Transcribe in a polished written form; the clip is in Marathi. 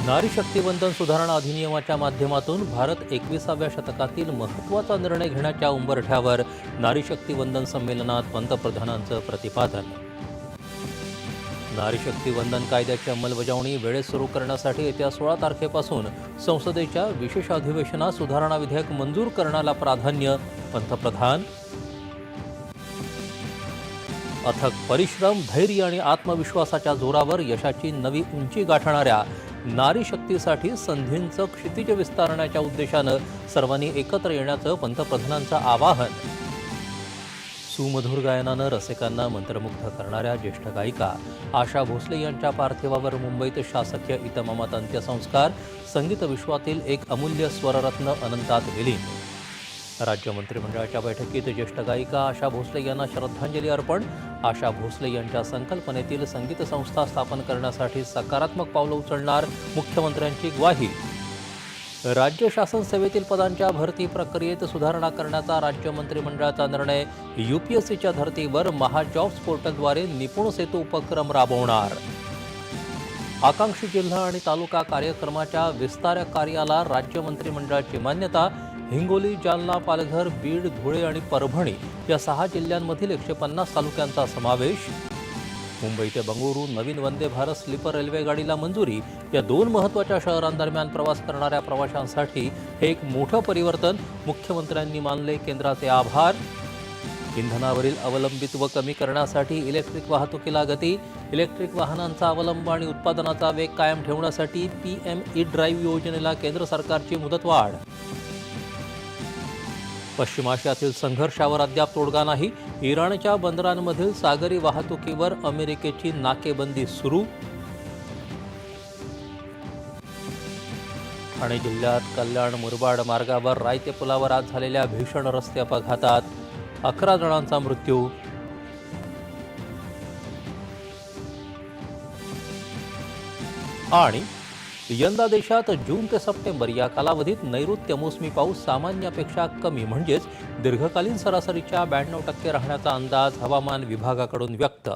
नारी शक्तीवंदन सुधारणा अधिनियमाच्या माध्यमातून भारत 21व्या शतकातील महत्त्वाचा निर्णय घेण्याच्या उंबरठ्यावर नारी शक्तीवंदन संमेलनात पंतप्रधानांचं प्रतिपादन. नारी शक्तीवंदन कायद्याची अंमलबजावणी वेळेत सुरू करण्यासाठी येत्या 16 तारखेपासून संसदेच्या विशेष अधिवेशनात सुधारणा विधेयक मंजूर करण्याला प्राधान्य, पंतप्रधान. अथक परिश्रम, धैर्य आणि आत्मविश्वासाच्या जोरावर यशाची नवी उंची गाठणाऱ्या नारी शक्तीसाठी संधींचं क्षितिज विस्तारण्याच्या उद्देशानं सर्वांनी एकत्र येण्याचं पंतप्रधानांचं आवाहन. सुमधुर गायनानं रसिकांना मंत्रमुग्ध करणाऱ्या ज्येष्ठ गायिका आशा भोसले यांच्या पार्थिवावर मुंबईत शासकीय इतमामात अंत्यसंस्कार. संगीत विश्वातील एक अमूल्य स्वररत्न अनंतात विलीन. राज्य मंत्रिमंडळाच्या बैठकीत ज्येष्ठ गायिका आशा भोसले यांना श्रद्धांजली अर्पण. आशा भोसले यांच्या संकल्पनेतील संगीत संस्था स्थापन करण्यासाठी सकारात्मक पावलं उचलणार, मुख्यमंत्र्यांची ग्वाही. राज्य शासन सेवेतील पदांच्या भरती प्रक्रियेत सुधारणा करण्याचा राज्य मंत्रिमंडळाचा निर्णय. यूपीएससीच्या धर्तीवर महाजॉब्स पोर्टलद्वारे निपुण सेतू उपक्रम राबवणार. आकांक्षी जिल्हा आणि तालुका कार्यक्रमाच्या विस्तार कार्याला राज्य मंत्रिमंडळाची मान्यता. हिंगोली, जालना, पालघर, बीड, धुळे आणि परभणी या 6 जिल्ह्यांमधील 150 तालुक्यांचा समावेश. मुंबई ते बंगळुरू नवीन वंदे भारत स्लीपर रेल्वे गाडीला मंजुरी. या 2 महत्त्वाच्या शहरांदरम्यान प्रवास करणाऱ्या प्रवाशांसाठी हे एक मोठं परिवर्तन. मुख्यमंत्र्यांनी मानले केंद्राचे आभार. इंधनावरील अवलंबित्व कमी करण्यासाठी इलेक्ट्रिक वाहतुकीला गती. इलेक्ट्रिक वाहनांचा अवलंब आणि उत्पादनाचा वेग कायम ठेवण्यासाठी PM ई-ड्राईव्ह योजनेला केंद्र सरकारची मुदतवाढ. पश्चिम आशियातील संघर्षावर अद्याप तोडगा नाही. इराणच्या बंदरांमधील सागरी वाहतुकीवर अमेरिकेची नाकेबंदी सुरू. ठाणे जिल्ह्यात कल्याण मुरबाड मार्गावर रायते पुलावर आज झालेल्या भीषण रस्ते अपघातात 11 जणांचा मृत्यू. आणि यंदा देशात जून ते सप्टेंबर या कालावधीत नैऋत्य मोसमी पाऊस सामान्यापेक्षा कमी म्हणजेच दीर्घकालीन सरासरीच्या 92% राहण्याचा अंदाज हवामान विभागाकडून व्यक्त.